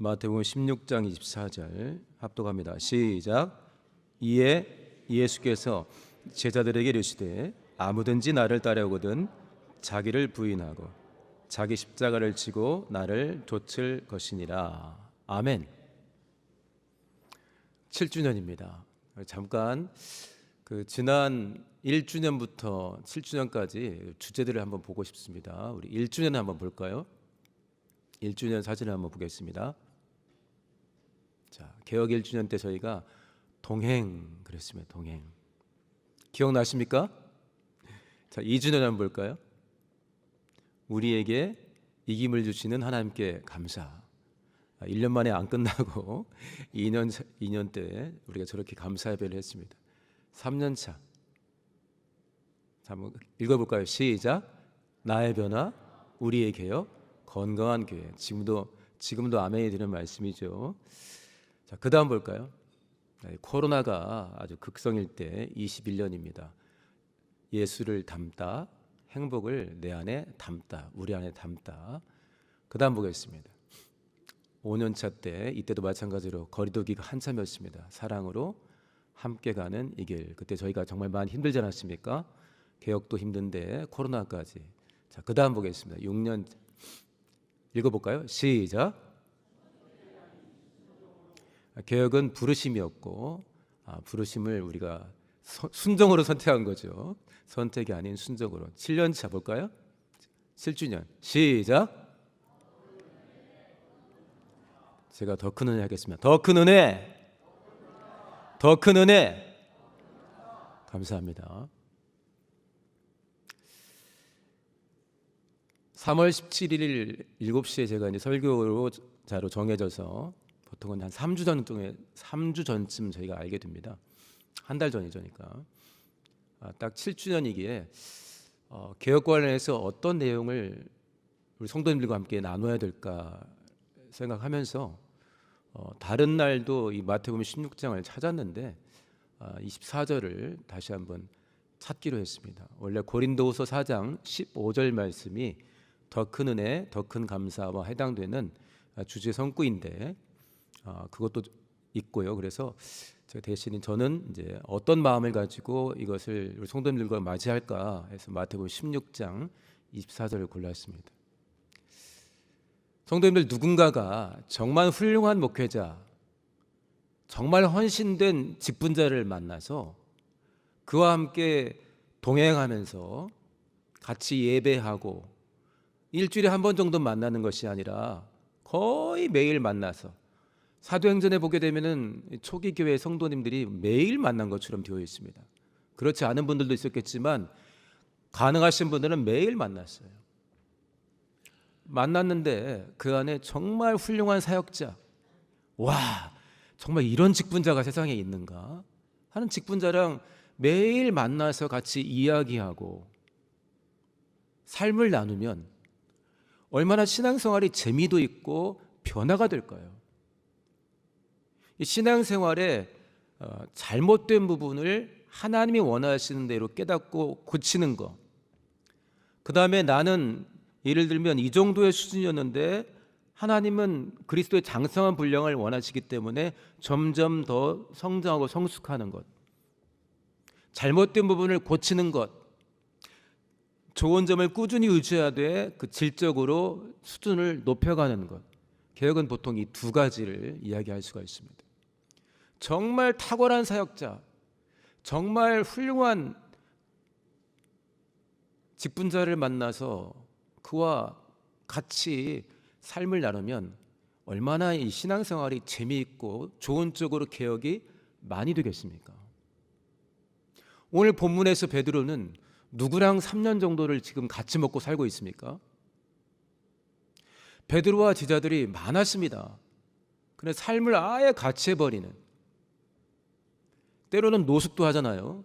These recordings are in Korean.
마태복음 16장 24절 합독합니다. 시작. 이에 예수께서 제자들에게 이르시되 아무든지 나를 따르거든 자기를 부인하고 자기 십자가를 지고 나를 좇을 것이니라. 아멘. 7주년입니다. 잠깐 지난 1주년부터 7주년까지 주제들을 한번 보고 싶습니다. 우리 1주년 한번 볼까요? 1주년 사진을 한번 보겠습니다. 자, 개혁 1주년 때 저희가 동행 그랬습니다. 동행. 기억나십니까? 자, 2주년 한번 볼까요? 우리에게 이김을 주시는 하나님께 감사. 1년 만에 안 끝나고 2년 때 우리가 저렇게 감사 예배를 했습니다. 3년 차. 자, 한번 읽어볼까요? 시작. 나의 변화, 우리의 개혁, 건강한 교회. 지금도 아멘이 되는 말씀이죠. 자, 그 다음 볼까요? 코로나가 아주 극성일 때 21년입니다. 예수를 담다, 행복을 내 안에 담다, 우리 안에 담다. 그 다음 보겠습니다. 5년차 때 이때도 마찬가지로 거리두기가 한참이었습니다. 사랑으로 함께 가는 이 길. 그때 저희가 정말 많이 힘들지 않았습니까? 개혁도 힘든데 코로나까지. 자, 그 다음 보겠습니다. 6년 읽어볼까요? 시작. 개혁은 부르심이었고 부르심을 우리가 순종으로 선택한 거죠. 선택이 아닌 순종으로. 7년 차 볼까요? 7주년 시작. 제가 더 큰 은혜 하겠습니다. 더 큰 은혜, 더 큰 은혜. 감사합니다. 3월 17일 7시에 제가 이제 설교자로 정해져서 보통은 한 3주 전쯤 저희가 알게 됩니다. 한 달 전이니까. 딱 7주년이기에 개혁 관련해서 어떤 내용을 우리 성도님들과 함께 나눠야 될까 생각하면서 다른 날도 이 마태복음 16장을 찾았는데 24절을 다시 한번 찾기로 했습니다. 원래 고린도후서 4장 15절 말씀이 더 큰 은혜, 더 큰 감사와 해당되는 주제 성구인데 그것도 있고요. 그래서 제가 대신 저는 이제 어떤 마음을 가지고 이것을 우리 성도님들과 맞이할까 해서 마태복음 16장 24절을 골랐습니다. 성도님들, 누군가가 정말 훌륭한 목회자, 정말 헌신된 직분자를 만나서 그와 함께 동행하면서 같이 예배하고 일주일에 한 번 정도 만나는 것이 아니라 거의 매일 만나서, 사도행전에 보게 되면은 초기 교회 성도님들이 매일 만난 것처럼 되어 있습니다. 그렇지 않은 분들도 있었겠지만 가능하신 분들은 매일 만났어요. 만났는데 그 안에 정말 훌륭한 사역자, 와, 정말 이런 직분자가 세상에 있는가 하는 직분자랑 매일 만나서 같이 이야기하고 삶을 나누면 얼마나 신앙생활이 재미도 있고 변화가 될까요? 이 신앙생활에 잘못된 부분을 하나님이 원하시는 대로 깨닫고 고치는 것, 그 다음에 나는 예를 들면 이 정도의 수준이었는데 하나님은 그리스도의 장성한 분량을 원하시기 때문에 점점 더 성장하고 성숙하는 것, 잘못된 부분을 고치는 것, 좋은 점을 꾸준히 유지하되 그 질적으로 수준을 높여가는 것. 개혁은 보통 이 두 가지를 이야기할 수가 있습니다. 정말 탁월한 사역자, 정말 훌륭한 직분자를 만나서 그와 같이 삶을 나누면 얼마나 이 신앙생활이 재미있고 좋은 쪽으로 개혁이 많이 되겠습니까? 오늘 본문에서 베드로는 누구랑 3년 정도를 지금 같이 먹고 살고 있습니까? 베드로와 제자들이 많았습니다. 그런데 삶을 아예 같이 해버리는, 때로는 노숙도 하잖아요.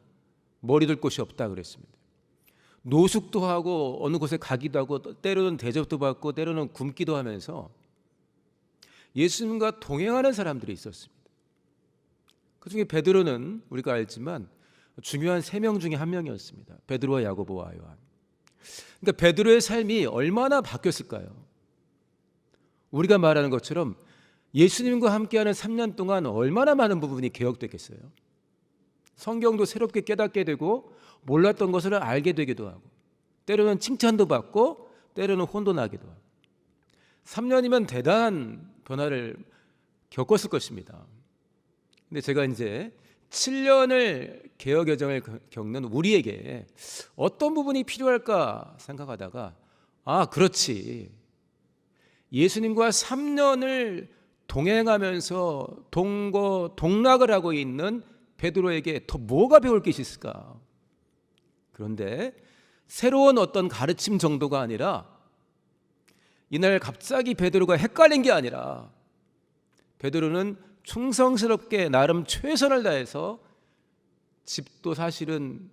머리 둘 곳이 없다 그랬습니다. 노숙도 하고 어느 곳에 가기도 하고 때로는 대접도 받고 때로는 굶기도 하면서 예수님과 동행하는 사람들이 있었습니다. 그중에 베드로는 우리가 알지만 중요한 3명 중에 한 명이었습니다. 베드로와 야고보와 요한. 그러니까 베드로의 삶이 얼마나 바뀌었을까요? 우리가 말하는 것처럼 예수님과 함께하는 3년 동안 얼마나 많은 부분이 개혁됐겠어요. 성경도 새롭게 깨닫게 되고 몰랐던 것을 알게 되기도 하고 때로는 칭찬도 받고 때로는 혼도 나기도 하고 3년이면 대단한 변화를 겪었을 것입니다. 근데 제가 이제 7년을 개혁 여정을 겪는 우리에게 어떤 부분이 필요할까 생각하다가 그렇지. 예수님과 3년을 동행하면서 동락을 하고 있는 베드로에게 더 뭐가 배울 것이 있을까? 그런데 새로운 어떤 가르침 정도가 아니라 이날 갑자기 베드로가 헷갈린 게 아니라 베드로는 충성스럽게 나름 최선을 다해서 집도 사실은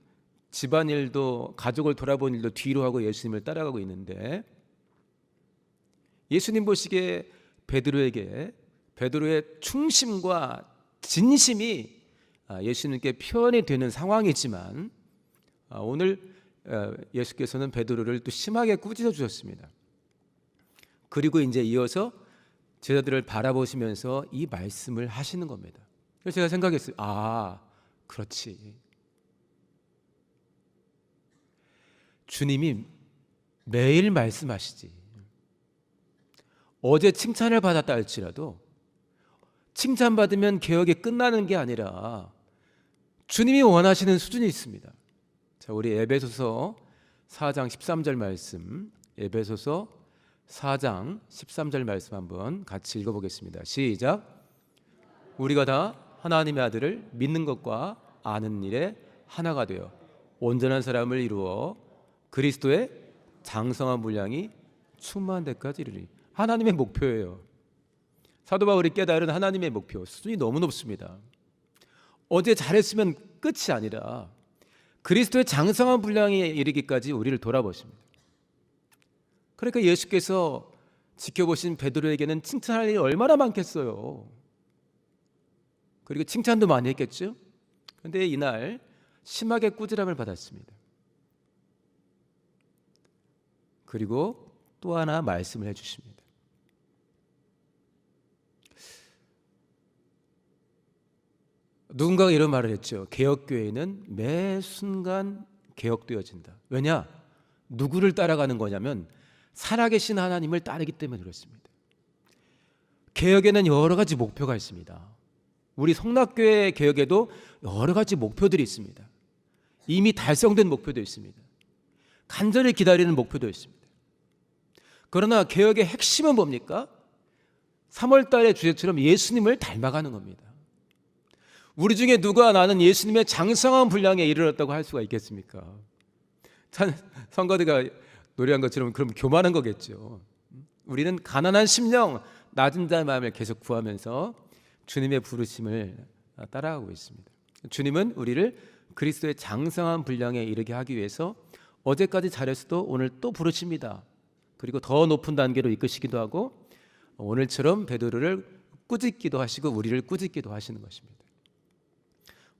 집안일도 가족을 돌아보는 일도 뒤로 하고 예수님을 따라가고 있는데 예수님 보시기에 베드로의 충심과 진심이 예수님께 표현이 되는 상황이지만 오늘 예수께서는 베드로를 또 심하게 꾸짖어 주셨습니다. 그리고 이제 이어서 제자들을 바라보시면서 이 말씀을 하시는 겁니다. 그래서 제가 생각했어요. 그렇지. 주님이 매일 말씀하시지. 어제 칭찬을 받았다 할지라도 칭찬받으면 개혁이 끝나는 게 아니라 주님이 원하시는 수준이 있습니다. 자, 우리 에베소서 4장 13절 말씀, 에베소서 4장 13절 말씀 한번 같이 읽어보겠습니다. 시작. 우리가 다 하나님의 아들을 믿는 것과 아는 일에 하나가 되어 온전한 사람을 이루어 그리스도의 장성한 분량이 충만한 데까지 이르리. 하나님의 목표예요. 사도 바울이 깨달은 하나님의 목표 수준이 너무 높습니다. 어제 잘했으면 끝이 아니라 그리스도의 장성한 분량에 이르기까지 우리를 돌아보십니다. 그러니까 예수께서 지켜보신 베드로에게는 칭찬할 일이 얼마나 많겠어요. 그리고 칭찬도 많이 했겠죠. 그런데 이날 심하게 꾸지람을 받았습니다. 그리고 또 하나 말씀을 해주십니다. 누군가가 이런 말을 했죠. 개혁교회는 매 순간 개혁되어진다. 왜냐? 누구를 따라가는 거냐면 살아계신 하나님을 따르기 때문에 그렇습니다. 개혁에는 여러 가지 목표가 있습니다. 우리 성락교회 개혁에도 여러 가지 목표들이 있습니다. 이미 달성된 목표도 있습니다. 간절히 기다리는 목표도 있습니다. 그러나 개혁의 핵심은 뭡니까? 3월 달의 주제처럼 예수님을 닮아가는 겁니다. 우리 중에 누가 나는 예수님의 장성한 분량에 이르렀다고 할 수가 있겠습니까? 성가대가 노래한 것처럼 그럼 교만한 거겠죠. 우리는 가난한 심령, 낮은 자의 마음을 계속 구하면서 주님의 부르심을 따라가고 있습니다. 주님은 우리를 그리스도의 장성한 분량에 이르게 하기 위해서 어제까지 잘했어도 오늘 또 부르십니다. 그리고 더 높은 단계로 이끄시기도 하고 오늘처럼 베드로를 꾸짖기도 하시고 우리를 꾸짖기도 하시는 것입니다.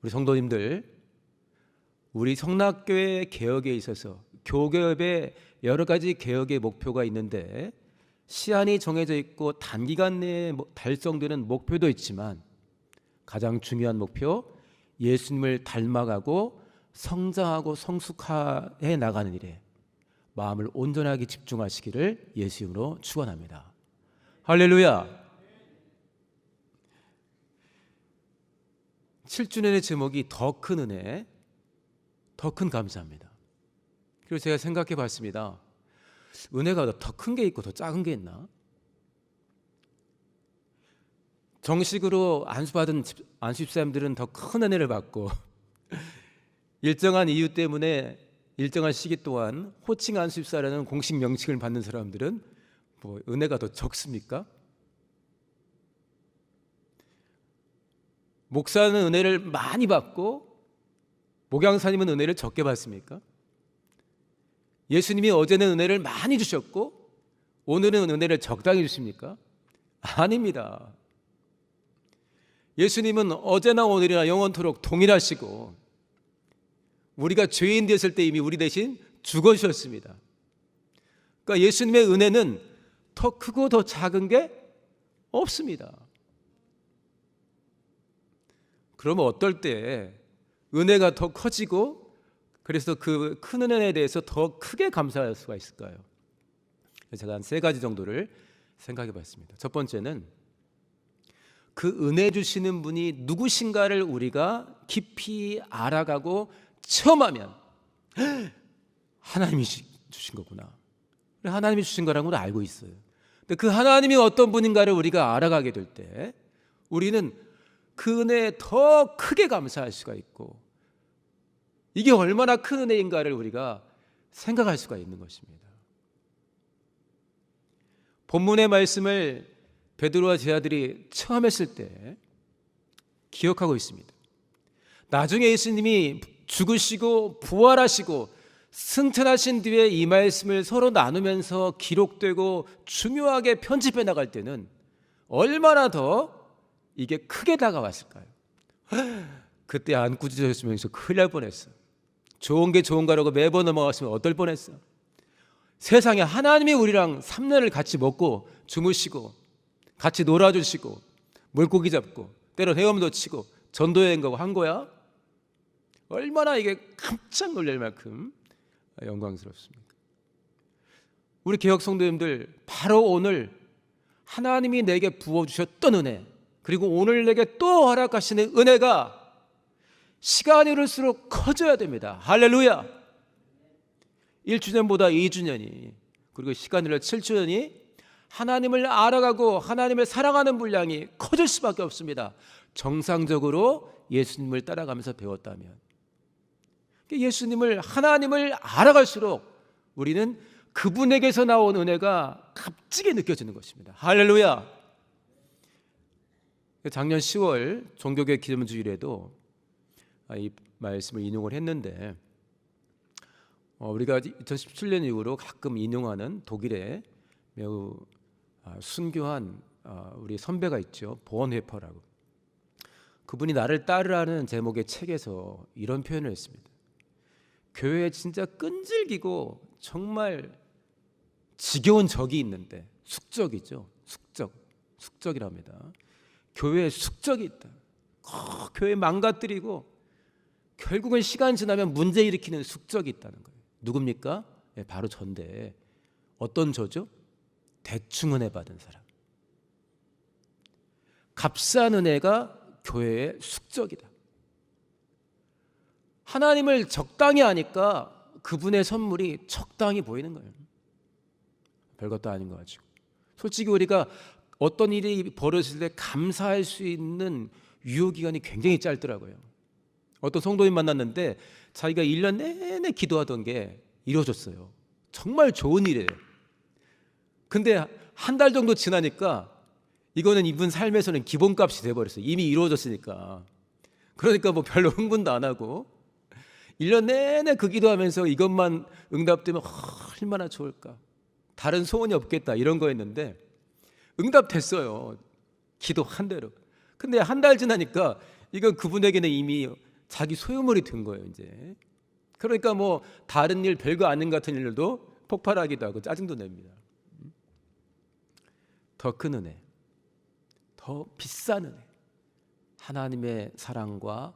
우리 성도님들, 우리 성락교회 개혁에 있어서 교개업에 여러 가지 개혁의 목표가 있는데 시한이 정해져 있고 단기간 내에 달성되는 목표도 있지만 가장 중요한 목표, 예수님을 닮아가고 성장하고 성숙해 나가는 일에 마음을 온전하게 집중하시기를 예수 이름으로 축원합니다. 할렐루야. 7주년의 제목이 더 큰 은혜, 더 큰 감사합니다. 그리고 제가 생각해 봤습니다. 은혜가 더 큰 게 있고 더 작은 게 있나? 정식으로 안수받은 안수집사님들은 더 큰 은혜를 받고 일정한 이유 때문에 일정한 시기 동안 호칭 안수집사라는 공식 명칭을 받는 사람들은 은혜가 더 적습니까? 목사는 은혜를 많이 받고 목양사님은 은혜를 적게 받습니까? 예수님이 어제는 은혜를 많이 주셨고 오늘은 은혜를 적당히 주십니까? 아닙니다. 예수님은 어제나 오늘이나 영원토록 동일하시고 우리가 죄인 되었을 때 이미 우리 대신 죽어주셨습니다. 그러니까 예수님의 은혜는 더 크고 더 작은 게 없습니다. 그러면 어떨 때 은혜가 더 커지고 그래서 그 큰 은혜에 대해서 더 크게 감사할 수가 있을까요? 제가 한 3가지 정도를 생각해 봤습니다. 첫 번째는 그 은혜 주시는 분이 누구신가를 우리가 깊이 알아가고 체험하면 하나님이 주신 거구나. 하나님이 주신 거라는 걸 알고 있어요. 근데 그 하나님이 어떤 분인가를 우리가 알아가게 될 때 우리는 그 은혜에 더 크게 감사할 수가 있고 이게 얼마나 큰 은혜인가를 우리가 생각할 수가 있는 것입니다. 본문의 말씀을 베드로와 제자들이 처음 했을 때 기억하고 있습니다. 나중에 예수님이 죽으시고 부활하시고 승천하신 뒤에 이 말씀을 서로 나누면서 기록되고 중요하게 편집해 나갈 때는 얼마나 더 이게 크게 다가왔을까요? 그때 안 꾸짖었으면 큰일 날 뻔했어. 좋은 게 좋은가라고 매번 넘어갔으면 어떨 뻔했어. 세상에 하나님이 우리랑 3년을 같이 먹고 주무시고 같이 놀아주시고 물고기 잡고 때로 헤엄도 치고 전도여행 가고 한 거야. 얼마나 이게 깜짝 놀랄 만큼 영광스럽습니다. 우리 개혁 성도님들, 바로 오늘 하나님이 내게 부어주셨던 은혜, 그리고 오늘 내게 또 허락하시는 은혜가 시간이 흐를수록 커져야 됩니다. 할렐루야. 1주년보다 2주년이, 그리고 시간이 흘러 7주년이 하나님을 알아가고 하나님을 사랑하는 분량이 커질 수밖에 없습니다. 정상적으로 예수님을 따라가면서 배웠다면. 예수님을, 하나님을 알아갈수록 우리는 그분에게서 나온 은혜가 값지게 느껴지는 것입니다. 할렐루야. 작년 10월 종교개혁 기념주일에도 이 말씀을 인용을 했는데, 우리가 2017년 이후로 가끔 인용하는 독일의 매우 순교한 우리 선배가 있죠. 보언회퍼라고. 그분이 나를 따르라는 제목의 책에서 이런 표현을 했습니다. 교회에 진짜 끈질기고 정말 지겨운 적이 있는데, 숙적이죠. 숙적이랍니다. 교회에 숙적이 있다. 교회 망가뜨리고 결국은 시간 지나면 문제 일으키는 숙적이 있다는 거예요. 누굽니까? 바로 전데. 어떤 저죠? 대충 은혜 받은 사람. 값싼 은혜가 교회의 숙적이다. 하나님을 적당히 아니까 그분의 선물이 적당히 보이는 거예요. 별것도 아닌 거 가지고. 솔직히 우리가 어떤 일이 벌어질 때 감사할 수 있는 유효기간이 굉장히 짧더라고요. 어떤 성도님 만났는데 자기가 1년 내내 기도하던 게 이루어졌어요. 정말 좋은 일이에요. 근데 한 달 정도 지나니까 이거는 이분 삶에서는 기본값이 돼버렸어요. 이미 이루어졌으니까. 그러니까 뭐 별로 흥분도 안 하고 1년 내내 그 기도하면서 이것만 응답되면 얼마나 좋을까. 다른 소원이 없겠다 이런 거였는데 응답됐어요. 기도한 대로. 근데 한 달 지나니까 이건 그분에게는 이미 자기 소유물이 된 거예요. 이제. 그러니까 뭐 다른 일, 별거 아닌 같은 일도 폭발하기도 하고 짜증도 냅니다. 더 큰 은혜, 더 비싼 은혜, 하나님의 사랑과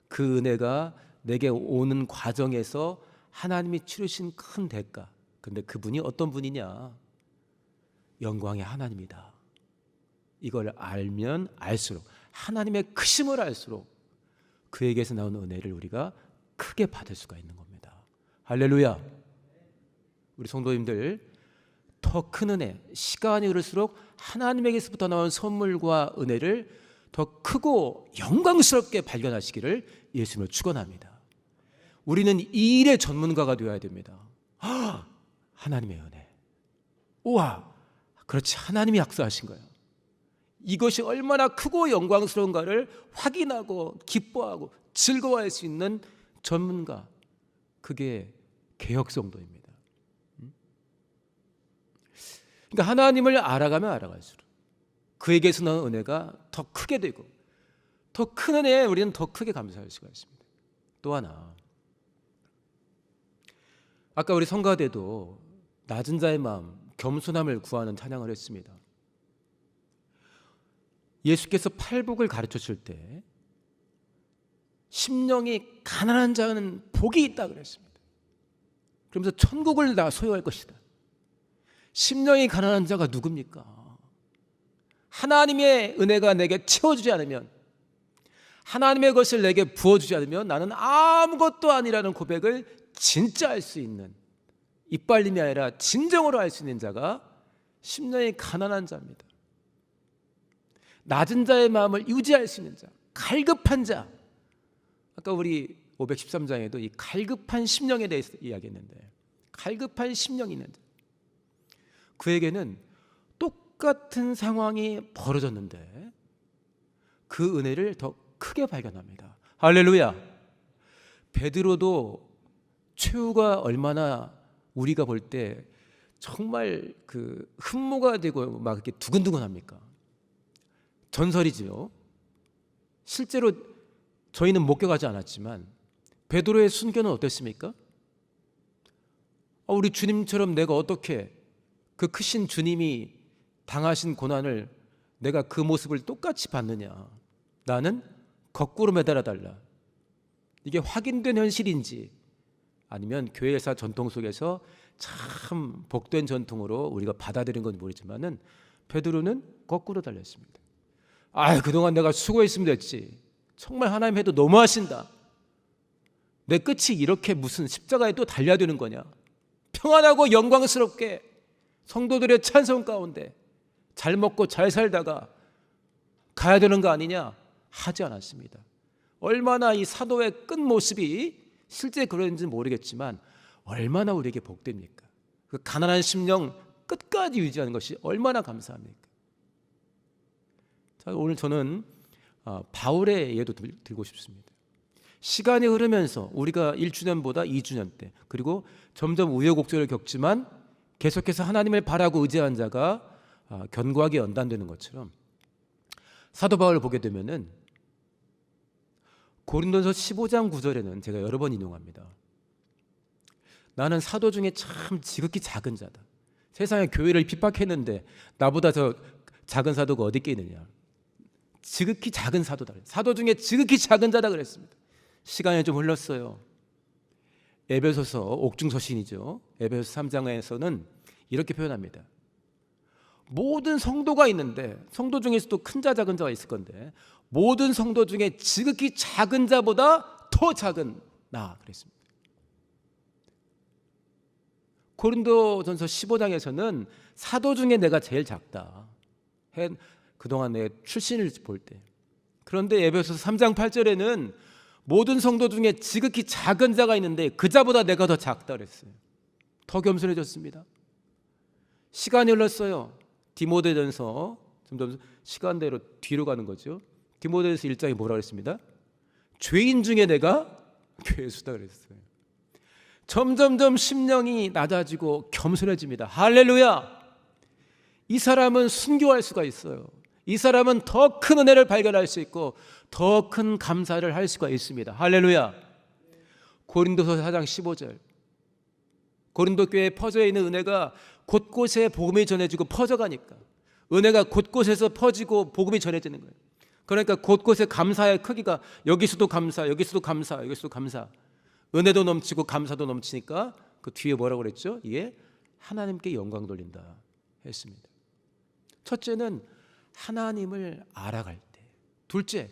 그 은혜가 내게 오는 과정에서 하나님이 치르신 큰 대가. 근데 그분이 어떤 분이냐? 영광의 하나님이다. 이걸 알면 알수록, 하나님의 크심을 알수록 그에게서 나오는 은혜를 우리가 크게 받을 수가 있는 겁니다. 할렐루야. 우리 성도님들, 더 큰 은혜, 시간이 흐를수록 하나님에게서부터 나온 선물과 은혜를 더 크고 영광스럽게 발견하시기를 예수님을 축원합니다. 우리는 이 일의 전문가가 되어야 됩니다. 하나님의 은혜. 우와, 그렇지, 하나님이 약속하신 거예요. 이것이 얼마나 크고 영광스러운가를 확인하고 기뻐하고 즐거워할 수 있는 전문가, 그게 개혁성도입니다. 그러니까 하나님을 알아가면 알아갈수록 그에게서 나온 은혜가 더 크게 되고, 더 큰 은혜에 우리는 더 크게 감사할 수가 있습니다. 또 하나, 아까 우리 성가대도 낮은 자의 마음, 겸손함을 구하는 찬양을 했습니다. 예수께서 팔복을 가르쳤을 때 심령이 가난한 자는 복이 있다 그랬습니다. 그러면서 천국을 다 소유할 것이다. 심령이 가난한 자가 누굽니까? 하나님의 은혜가 내게 채워주지 않으면, 하나님의 것을 내게 부어주지 않으면 나는 아무것도 아니라는 고백을 진짜 할 수 있는, 이빨림이 아니라 진정으로 할 수 있는 자가 심령이 가난한 자입니다. 낮은 자의 마음을 유지할 수 있는 자, 갈급한 자. 아까 우리 513장에도 이 갈급한 심령에 대해서 이야기했는데, 갈급한 심령이 있는 자, 그에게는 똑같은 상황이 벌어졌는데 그 은혜를 더 크게 발견합니다. 할렐루야. 베드로도 최후가 얼마나 우리가 볼 때 정말 그 흠모가 되고 막 이렇게 두근두근합니까? 전설이지요. 실제로 저희는 목격하지 않았지만 베드로의 순교는 어땠습니까? 우리 주님처럼 내가 어떻게 그 크신 주님이 당하신 고난을 내가 그 모습을 똑같이 받느냐. 나는 거꾸로 매달아 달라. 이게 확인된 현실인지 아니면 교회 역사 전통 속에서 참 복된 전통으로 우리가 받아들인 건 모르지만은 베드로는 거꾸로 달렸습니다. 그동안 내가 수고했으면 됐지. 정말 하나님 해도 너무하신다. 내 끝이 이렇게 무슨 십자가에 또 달려야 되는 거냐. 평안하고 영광스럽게 성도들의 찬송 가운데 잘 먹고 잘 살다가 가야 되는 거 아니냐 하지 않았습니다. 얼마나 이 사도의 끝 모습이 실제 그런지는 모르겠지만 얼마나 우리에게 복됩니까? 그 가난한 심령 끝까지 유지하는 것이 얼마나 감사합니까? 자, 오늘 저는 바울의 예도 들고 싶습니다. 시간이 흐르면서 우리가 1주년보다 2주년 때, 그리고 점점 우여곡절을 겪지만 계속해서 하나님을 바라고 의지한 자가 견고하게 연단되는 것처럼 사도 바울을 보게 되면은 고린도서 15장 9절에는 제가 여러 번 인용합니다. 나는 사도 중에 참 지극히 작은 자다. 세상에 교회를 핍박했는데 나보다 더 작은 사도가 어디 있겠느냐. 지극히 작은 사도다. 사도 중에 지극히 작은 자다 그랬습니다. 시간이 좀 흘렀어요. 에베소서 옥중서신이죠. 에베소서 3장에서는 이렇게 표현합니다. 모든 성도가 있는데, 성도 중에서도 큰 자 작은 자가 있을 건데 모든 성도 중에 지극히 작은 자보다 더 작은 나 그랬습니다. 고린도전서 15장에서는 사도 중에 내가 제일 작다. 그동안 내 출신을 볼 때. 그런데 에베소서 3장 8절에는 모든 성도 중에 지극히 작은 자가 있는데 그 자보다 내가 더 작다 그랬어요. 더 겸손해졌습니다. 시간이 흘렀어요. 디모데전서 점점 시간대로 뒤로 가는 거죠. 디모데전서 1장에 뭐라 그랬습니다? 죄인 중에 내가 괴수다 그랬어요. 점점점 심령이 낮아지고 겸손해집니다. 할렐루야. 이 사람은 순교할 수가 있어요. 이 사람은 더 큰 은혜를 발견할 수 있고 더 큰 감사를 할 수가 있습니다. 할렐루야. 고린도서 4장 15절. 고린도 교회에 퍼져 있는 은혜가 곳곳에 복음이 전해지고 퍼져가니까 은혜가 곳곳에서 퍼지고 복음이 전해지는 거예요. 그러니까 곳곳에 감사의 크기가 여기서도 감사, 여기서도 감사, 여기서도 감사. 은혜도 넘치고 감사도 넘치니까 그 뒤에 뭐라고 그랬죠? 이게 하나님께 영광 돌린다 했습니다. 첫째는 하나님을 알아갈 때, 둘째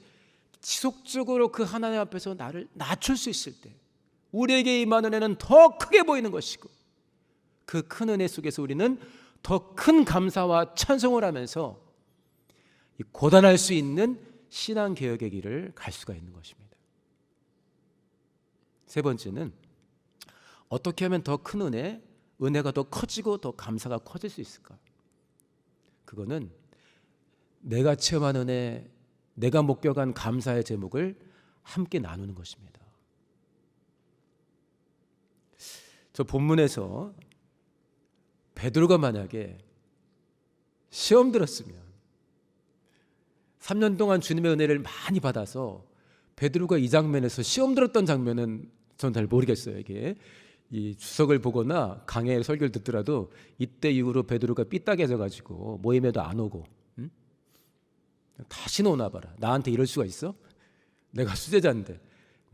지속적으로 그 하나님 앞에서 나를 낮출 수 있을 때 우리에게 임하는 은혜는 더 크게 보이는 것이고 그 큰 은혜 속에서 우리는 더 큰 감사와 찬송을 하면서 고단할 수 있는 신앙개혁의 길을 갈 수가 있는 것입니다. 세 번째는 어떻게 하면 더 큰 은혜가 더 커지고 더 감사가 커질 수 있을까? 그거는 내가 체험한 은혜, 내가 목격한 감사의 제목을 함께 나누는 것입니다. 저 본문에서 베드로가 만약에 시험 들었으면 3년 동안 주님의 은혜를 많이 받아서 베드로가 이 장면에서 시험 들었던 장면은 전 잘 모르겠어요. 이게 이 주석을 보거나 강의 설교를 듣더라도 이때 이후로 베드로가 삐딱해져 가지고 모임에도 안 오고 다시는 오나 봐라. 나한테 이럴 수가 있어? 내가 수제자인데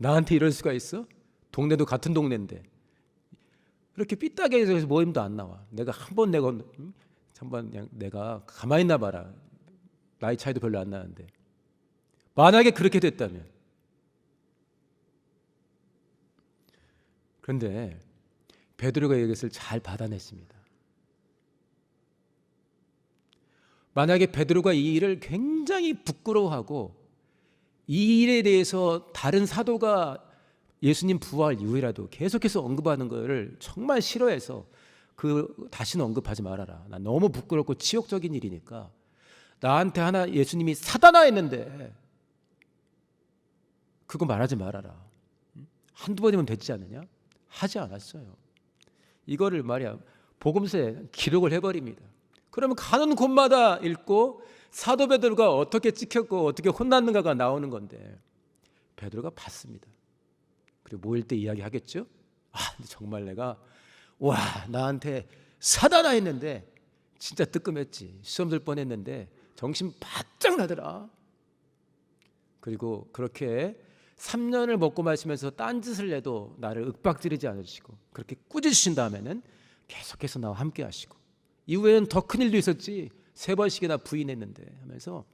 나한테 이럴 수가 있어? 동네도 같은 동네인데 그렇게 삐딱하게 해서 모임도 안 나와. 내가 한번 그냥 내가 가만히 있나 봐라. 나이 차이도 별로 안 나는데 만약에 그렇게 됐다면, 그런데 베드로가 이것을 잘 받아냈습니다. 만약에 베드로가 이 일을 굉장히 부끄러워하고 이 일에 대해서 다른 사도가 예수님 부활 이후에라도 계속해서 언급하는 것을 정말 싫어해서 다시는 언급하지 말아라. 나 너무 부끄럽고 치욕적인 일이니까 나한테 하나 예수님이 사단아 했는데 그거 말하지 말아라. 한두 번이면 됐지 않느냐? 하지 않았어요. 이거를 말이야 복음서에 기록을 해버립니다. 그러면 가는 곳마다 읽고 사도 베드로가 어떻게 찍혔고 어떻게 혼났는가가 나오는 건데 베드로가 봤습니다. 그리고 모일 때 이야기하겠죠. 근데 정말 내가 나한테 사단아 했는데 진짜 뜨끔했지. 시험 들 뻔했는데 정신 바짝 나더라. 그리고 그렇게 3년을 먹고 마시면서 딴짓을 해도 나를 윽박지르지 않으시고 그렇게 꾸짖으신 다음에는 계속해서 나와 함께 하시고 이후에는 더 큰일도 있었지. 3번씩이나 부인했는데 하면서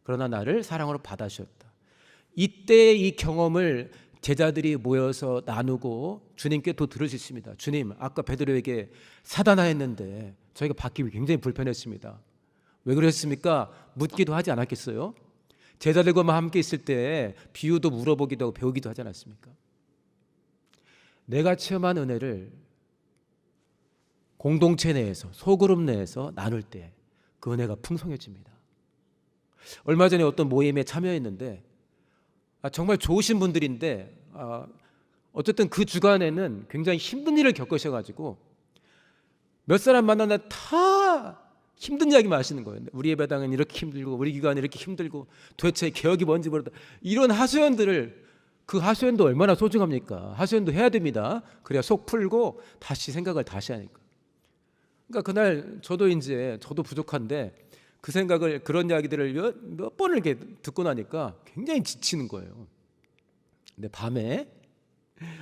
그러나 나를 사랑으로 받아주셨다. 이때 이 경험을 제자들이 모여서 나누고 주님께 또 들을 수 있습니다. 주님, 아까 베드로에게 사단아 했는데 저희가 받기 굉장히 불편했습니다. 왜 그랬습니까? 묻기도 하지 않았겠어요? 제자들과 함께 있을 때 비유도 물어보기도 하고 배우기도 하지 않았습니까? 내가 체험한 은혜를 공동체 내에서 소그룹 내에서 나눌 때 그 은혜가 풍성해집니다. 얼마 전에 어떤 모임에 참여했는데 정말 좋으신 분들인데 어쨌든 그 주간에는 굉장히 힘든 일을 겪으셔가지고 몇 사람 만나는데 다 힘든 이야기만 하시는 거예요. 우리 예배당은 이렇게 힘들고 우리 기관은 이렇게 힘들고 도대체 개혁이 뭔지 모르다. 이런 하소연들을, 그 하소연도 얼마나 소중합니까? 하소연도 해야 됩니다. 그래야 속 풀고 다시 생각을 다시 하니까. 그러니까 그날 저도 부족한데 그 생각을, 그런 이야기들을 몇 번을 이렇게 듣고 나니까 굉장히 지치는 거예요. 근데 밤에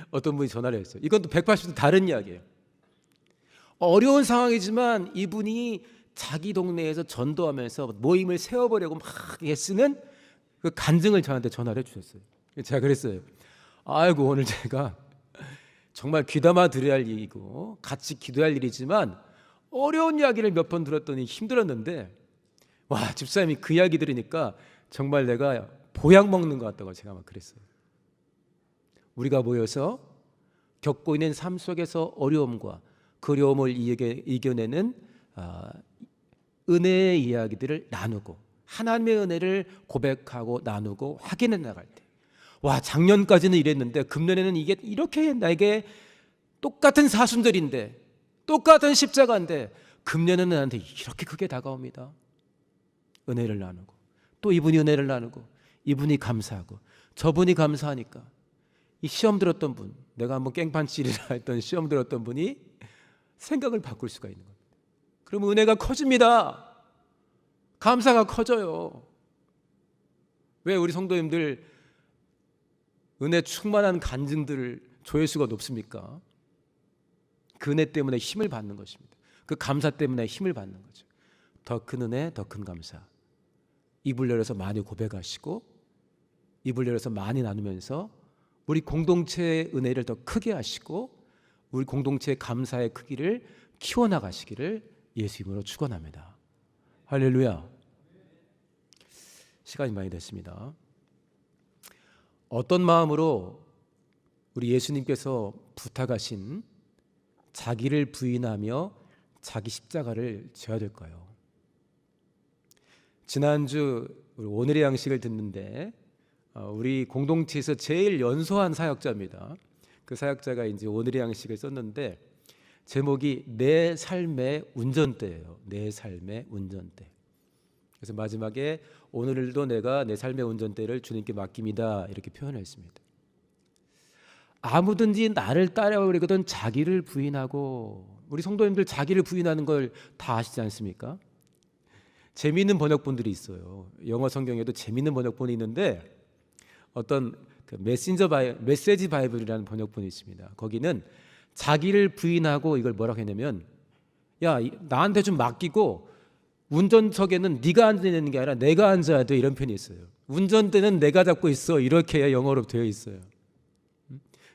어떤 분이 전화를 했어요. 이건 또 180도 다른 이야기예요. 어려운 상황이지만 이분이 자기 동네에서 전도하면서 모임을 세워보려고 막 애쓰는 그 간증을 저한테 전화를 해주셨어요. 제가 그랬어요. 아이고, 오늘 제가 정말 귀담아 들어야 할 일이고 같이 기도할 일이지만 어려운 이야기를 몇 번 들었더니 힘들었는데, 집사님이 그 이야기 들으니까 정말 내가 보약 먹는 것 같다고 제가 막 그랬어요. 우리가 모여서 겪고 있는 삶 속에서 어려움과 그 어려움을 이겨내는 은혜의 이야기들을 나누고 하나님의 은혜를 고백하고 나누고 확인해 나갈 때, 작년까지는 이랬는데 금년에는 이게 이렇게 나에게 똑같은 사순절인데 똑같은 십자가인데 금년에는 나한테 이렇게 크게 다가옵니다. 은혜를 나누고 또 이분이 은혜를 나누고 이분이 감사하고 저분이 감사하니까 이 시험 들었던 분, 내가 한번 깽판치리라 했던 시험 들었던 분이 생각을 바꿀 수가 있는 겁니다. 그러면 은혜가 커집니다. 감사가 커져요. 왜 우리 성도님들 은혜 충만한 간증들을 조회수가 높습니까? 그 은혜 때문에 힘을 받는 것입니다. 그 감사 때문에 힘을 받는 거죠. 더 큰 은혜, 더 큰 감사. 입을 열어서 많이 고백하시고 입을 열어서 많이 나누면서 우리 공동체의 은혜를 더 크게 하시고 우리 공동체의 감사의 크기를 키워나가시기를 예수 이름으로 축원합니다. 할렐루야. 시간이 많이 됐습니다. 어떤 마음으로 우리 예수님께서 부탁하신 자기를 부인하며 자기 십자가를 져야 될까요? 지난주 오늘의 양식을 듣는데 우리 공동체에서 제일 연소한 사역자입니다. 그 사역자가 이제 오늘의 양식을 썼는데 제목이 내 삶의 운전대예요. 내 삶의 운전대. 그래서 마지막에 오늘도 내가 내 삶의 운전대를 주님께 맡깁니다, 이렇게 표현했습니다. 아무든지 나를 따라오려거든 자기를 부인하고, 우리 성도님들 자기를 부인하는 걸 다 아시지 않습니까? 재미있는 번역본들이 있어요. 영어 성경에도 재미있는 번역본이 있는데 어떤 그 메시지 바이블이라는 번역본이 있습니다. 거기는 자기를 부인하고 이걸 뭐라고 했냐면, 야, 나한테 좀 맡기고 운전석에는 네가 앉아야 되는 게 아니라 내가 앉아야 돼, 이런 편이 있어요. 운전대는 내가 잡고 있어, 이렇게 영어로 되어 있어요.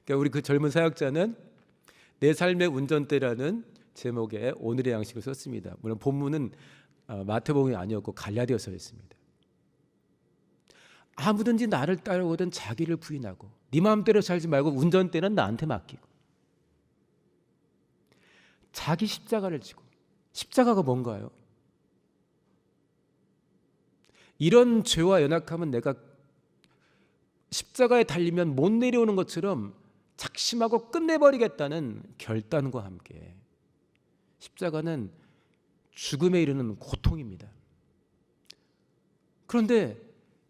그러니까 우리 그 젊은 사역자는 내 삶의 운전대라는 제목의 오늘의 양식을 썼습니다. 물론 본문은 마태복음이 아니었고 갈라디아서에 있습니다. 아무든지 나를 따르거든 자기를 부인하고 네 마음대로 살지 말고 운전대는 나한테 맡기고 자기 십자가를 지고. 십자가가 뭔가요? 이런 죄와 연약하면 내가 십자가에 달리면 못 내려오는 것처럼 작심하고 끝내버리겠다는 결단과 함께 십자가는 죽음에 이르는 고통입니다. 그런데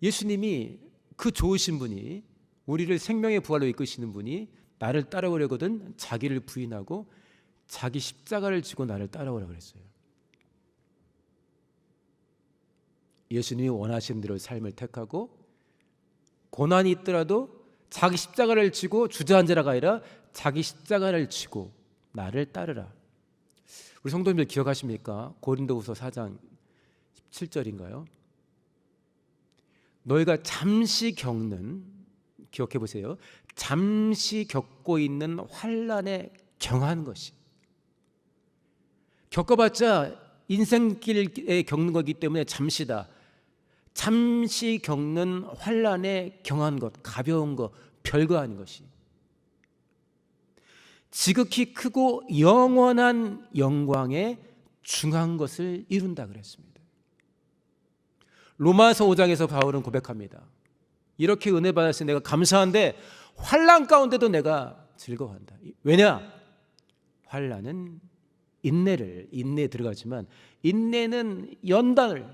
예수님이, 그 좋으신 분이, 우리를 생명의 부활로 이끄시는 분이 나를 따라오려거든 자기를 부인하고 자기 십자가를 지고 나를 따라오라 그랬어요. 예수님이 원하시는 대로 삶을 택하고 고난이 있더라도 자기 십자가를 지고 주저앉으라가 아니라 자기 십자가를 지고 나를 따르라. 우리 성도님들 기억하십니까? 고린도후서 4장 17절인가요? 너희가 잠시 겪는, 기억해 보세요, 잠시 겪고 있는 환난에 경한 것이, 겪어봤자 인생길에 겪는 거기 때문에 잠시다. 잠시 겪는 환난에 경한 것, 가벼운 것, 별거 아닌 것이 지극히 크고 영원한 영광에 중한 것을 이룬다 그랬습니다. 로마서 5장에서 바울은 고백합니다. 이렇게 은혜 받았으니 내가 감사한데 환난 가운데도 내가 즐거워한다. 왜냐? 환난은 인내에 들어가지만 인내는 연단을,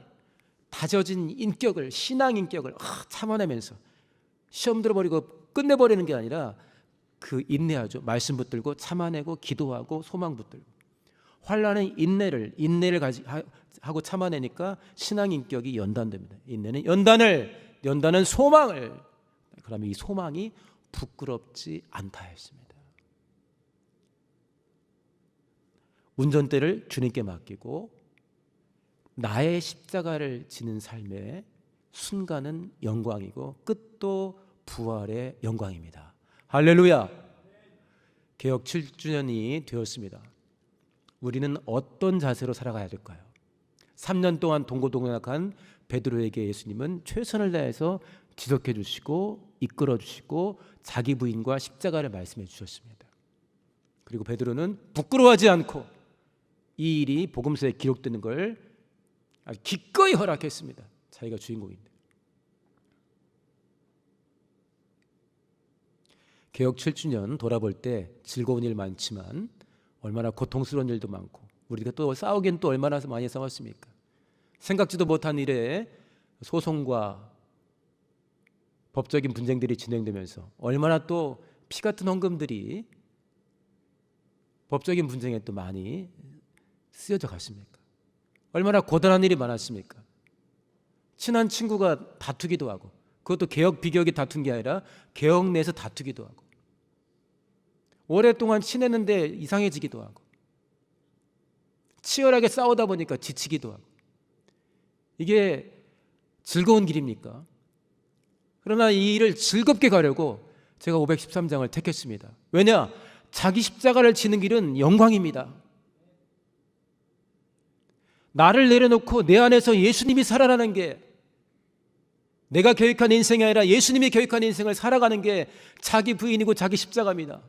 다져진 인격을, 신앙 인격을 참아내면서 시험 들어버리고 끝내버리는 게 아니라 그 인내하죠. 말씀 붙들고 참아내고 기도하고 소망 붙들고. 환난은 인내를 하고 참아내니까 신앙 인격이 연단됩니다. 인내는 연단은 소망을. 그러면 이 소망이 부끄럽지 않다 했습니다. 운전대를 주님께 맡기고 나의 십자가를 지는 삶의 순간은 영광이고 끝도 부활의 영광입니다. 할렐루야. 개역 7주년이 되었습니다. 우리는 어떤 자세로 살아가야 될까요? 3년 동안 동고동락한 베드로에게 예수님은 최선을 다해서 지적해 주시고 이끌어 주시고 자기 부인과 십자가를 말씀해 주셨습니다. 그리고 베드로는 부끄러워하지 않고 이 일이 복음서에 기록되는 걸 기꺼이 허락했습니다. 자기가 주인공인데. 개역 7주년 돌아볼 때 즐거운 일 많지만 얼마나 고통스러운 일도 많고 우리가 또 싸우기엔 또 얼마나 많이 싸웠습니까? 생각지도 못한 일에 소송과 법적인 분쟁들이 진행되면서 얼마나 또 피 같은 헌금들이 법적인 분쟁에 또 많이 쓰여져 갔습니까? 얼마나 고단한 일이 많았습니까? 친한 친구가 다투기도 하고, 그것도 개혁 비개혁이 다툰 게 아니라 개혁 내에서 다투기도 하고, 오랫동안 친했는데 이상해지기도 하고, 치열하게 싸우다 보니까 지치기도 하고. 이게 즐거운 길입니까? 그러나 이 일을 즐겁게 가려고 제가 513장을 택했습니다. 왜냐? 자기 십자가를 지는 길은 영광입니다. 나를 내려놓고 내 안에서 예수님이 살아나는 게, 내가 계획한 인생이 아니라 예수님이 계획한 인생을 살아가는 게 자기 부인이고 자기 십자가입니다.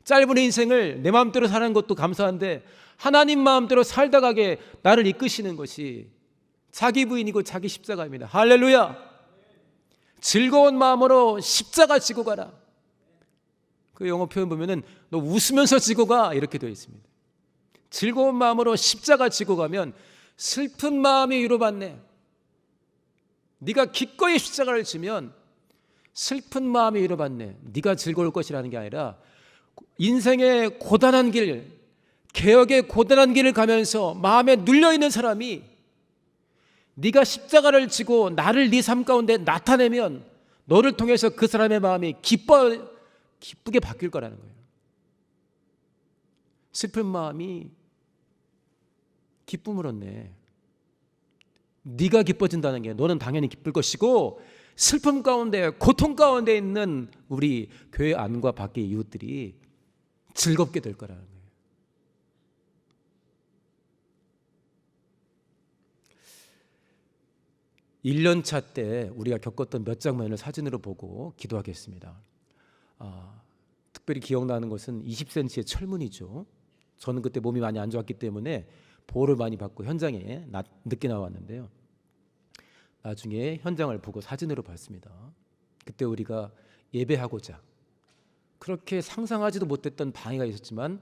짧은 인생을 내 마음대로 사는 것도 감사한데 하나님 마음대로 살다 가게 나를 이끄시는 것이 자기 부인이고 자기 십자가입니다. 할렐루야. 즐거운 마음으로 십자가 지고 가라. 그 영어 표현 보면은 너 웃으면서 지고 가, 이렇게 되어 있습니다. 즐거운 마음으로 십자가 지고 가면 슬픈 마음이 위로받네. 네가 기꺼이 십자가를 지면 슬픈 마음이 위로받네. 네가 즐거울 것이라는 게 아니라 인생의 고단한 길, 개혁의 고단한 길을 가면서 마음에 눌려있는 사람이 네가 십자가를 지고 나를 네 삶 가운데 나타내면 너를 통해서 그 사람의 마음이 기쁘게 바뀔 거라는 거예요. 슬픈 마음이 기쁨을 얻네. 네가 기뻐진다는 게 너는 당연히 기쁠 것이고, 슬픔 가운데 고통 가운데 있는 우리 교회 안과 밖의 이웃들이 즐겁게 될 거라는 거예요. (1년차) 때 우리가 겪었던 몇 장면을 사진으로 보고 기도하겠습니다. 특별히 기억나는 것은 20cm의 철문이죠. 저는 그때 몸이 많이 안 좋았기 때문에 보호를 많이 받고 현장에 늦게 나왔는데요. 나중에 현장을 보고 사진으로 봤습니다. 그때 우리가 예배하고자 그렇게 상상하지도 못했던 방해가 있었지만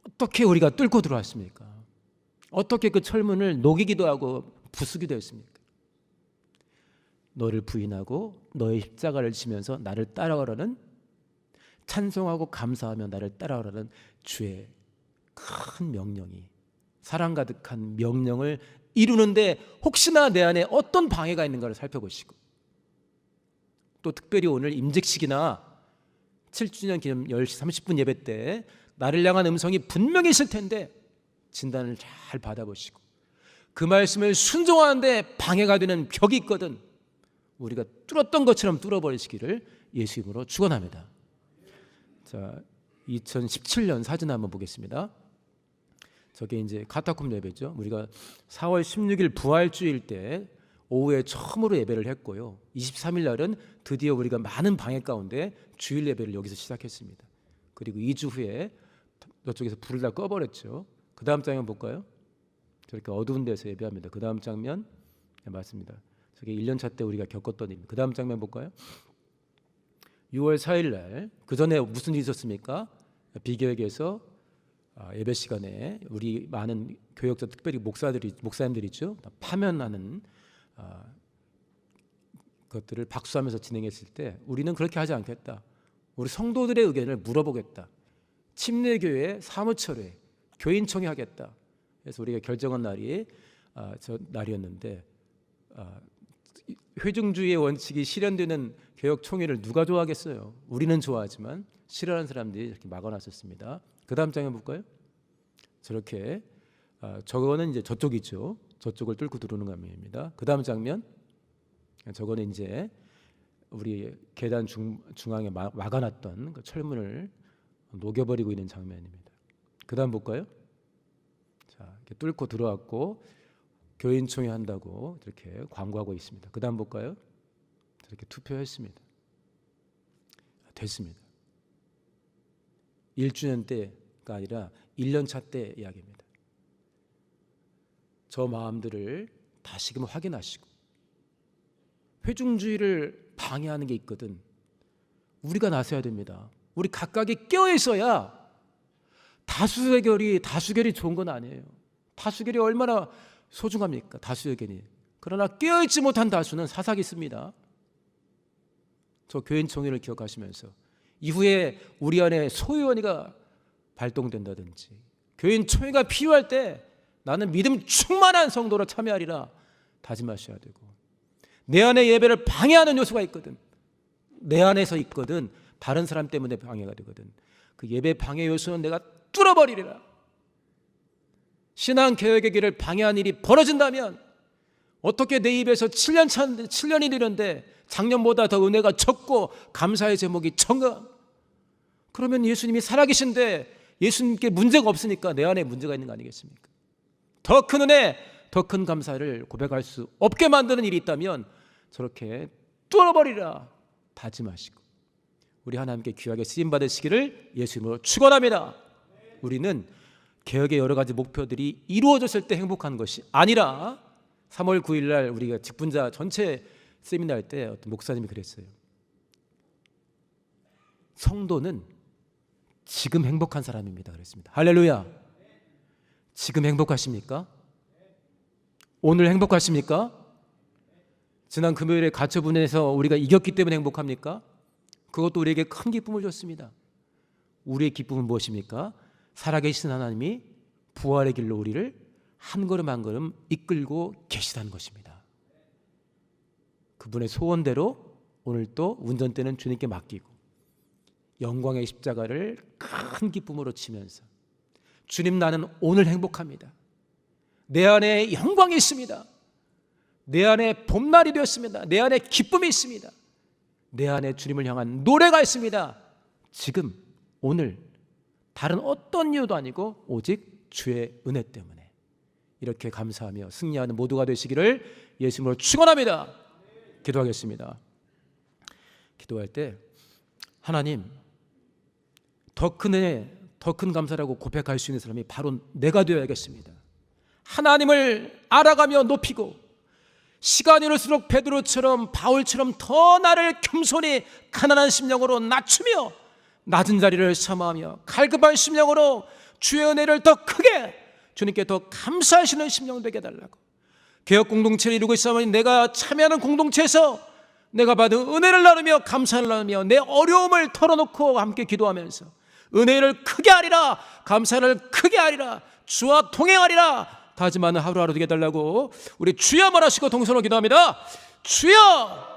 어떻게 우리가 뚫고 들어왔습니까? 어떻게 그 철문을 녹이기도 하고 부수기도 했습니까? 너를 부인하고 너의 십자가를 지면서 나를 따라오라는, 찬송하고 감사하며 나를 따라오라는 주의 큰 명령이, 사랑 가득한 명령을 이루는데 혹시나 내 안에 어떤 방해가 있는가를 살펴보시고, 또 특별히 오늘 임직식이나 7주년 기념 10시 30분 예배 때 나를 향한 음성이 분명히 있을 텐데 진단을 잘 받아보시고, 그 말씀을 순종하는데 방해가 되는 벽이 있거든 우리가 뚫었던 것처럼 뚫어버리시기를 예수 이름으로 축원합니다. 자, 2017년 사진 한번 보겠습니다. 저게 이제 카타콤 예배죠. 우리가 4월 16일 부활주일 때 오후에 처음으로 예배를 했고요. 23일 날은 드디어 우리가 많은 방해 가운데 주일 예배를 여기서 시작했습니다. 그리고 2주 후에 저쪽에서 불을 다 꺼버렸죠. 그 다음 장면 볼까요? 저렇게 어두운 데서 예배합니다. 그 다음 장면, 네, 맞습니다. 저게 1년차 때 우리가 겪었던 일입니다. 그 다음 장면 볼까요? 6월 4일 날, 그 전에 무슨 일이 있었습니까? 비교역에서 예배 시간에 우리 많은 교역자, 특별히 목사님들이죠, 파면하는 것들을 박수하면서 진행했을 때 우리는 그렇게 하지 않겠다. 우리 성도들의 의견을 물어보겠다. 침례교회 사무처회, 교인총회 하겠다. 그래서 우리가 결정한 날이 저 날이었는데, 회중주의의 원칙이 실현되는 개혁총회를 누가 좋아하겠어요? 우리는 좋아하지만 싫어하는 사람들이 이렇게 막아놨었습니다. 그 다음 장면 볼까요? 저렇게 저거는 이제 저쪽이죠. 저쪽을 뚫고 들어오는 장면입니다. 그 다음 장면, 저거는 이제 우리 계단 중앙에 막아놨던 그 철문을 녹여버리고 있는 장면입니다. 그 다음 볼까요? 자, 이렇게 뚫고 들어왔고 교인총회 한다고 이렇게 광고하고 있습니다. 그 다음 볼까요? 이렇게 투표했습니다. 됐습니다. 1주년 때가 아니라 1년차 때 이야기입니다. 저 마음들을 다시금 확인하시고, 회중주의를 방해하는 게 있거든 우리가 나서야 됩니다. 우리 각각이 깨어있어야, 다수결이 좋은 건 아니에요. 다수결이 얼마나 소중합니까? 다수 의견이. 그러나 깨어있지 못한 다수는 사삭이 씁니다. 저 교인총회를 기억하시면서 이후에 우리 안에 소위원회가 발동된다든지, 교인총회가 필요할 때 나는 믿음 충만한 성도로 참여하리라 다짐하셔야 되고, 내 안에 예배를 방해하는 요소가 있거든, 내 안에서 있거든, 다른 사람 때문에 방해가 되거든, 그 예배 방해 요소는 내가 뚫어버리리라. 신앙개혁의 길을 방해한 일이 벌어진다면, 어떻게 내 입에서 7년이 되는데 작년보다 더 은혜가 적고 감사의 제목이 적어? 그러면 예수님이 살아계신데 예수님께 문제가 없으니까 내 안에 문제가 있는 거 아니겠습니까? 더 큰 은혜, 더 큰 감사를 고백할 수 없게 만드는 일이 있다면 저렇게 뚫어버리라 다짐하시고, 우리 하나님께 귀하게 쓰임받으시기를 예수님으로 축원합니다. 우리는 개혁의 여러 가지 목표들이 이루어졌을 때 행복한 것이 아니라, 3월 9일 날 우리가 직분자 전체 세미나 할 때 어떤 목사님이 그랬어요. 성도는 지금 행복한 사람입니다 그랬습니다. 할렐루야. 지금 행복하십니까? 오늘 행복하십니까? 지난 금요일에 가처분에서 우리가 이겼기 때문에 행복합니까? 그것도 우리에게 큰 기쁨을 줬습니다. 우리의 기쁨은 무엇입니까? 살아계신 하나님이 부활의 길로 우리를 한 걸음 한 걸음 이끌고 계시다는 것입니다. 그분의 소원대로 오늘 또 운전대는 주님께 맡기고 영광의 십자가를 큰 기쁨으로 치면서 주님, 나는 오늘 행복합니다. 내 안에 영광이 있습니다. 내 안에 봄날이 되었습니다. 내 안에 기쁨이 있습니다. 내 안에 주님을 향한 노래가 있습니다. 지금 오늘 다른 어떤 이유도 아니고 오직 주의 은혜 때문에 이렇게 감사하며 승리하는 모두가 되시기를 예수님으로 축원합니다. 기도하겠습니다. 기도할 때 하나님, 더 큰 은혜, 더 큰 감사라고 고백할 수 있는 사람이 바로 내가 되어야겠습니다. 하나님을 알아가며 높이고 시간이 흐를수록 베드로처럼 바울처럼 더 나를 겸손히 가난한 심령으로 낮추며 낮은 자리를 사모하며 갈급한 심령으로 주의 은혜를 더 크게 주님께 더 감사하시는 심령 되게 해달라고. 개혁 공동체를 이루고 있사오니 내가 참여하는 공동체에서 내가 받은 은혜를 나누며 감사를 나누며 내 어려움을 털어놓고 함께 기도하면서 은혜를 크게 하리라, 감사를 크게 하리라, 주와 동행하리라 다짐하는 하루하루 되게 해달라고 우리 주여 말하시고 동서로 기도합니다. 주여!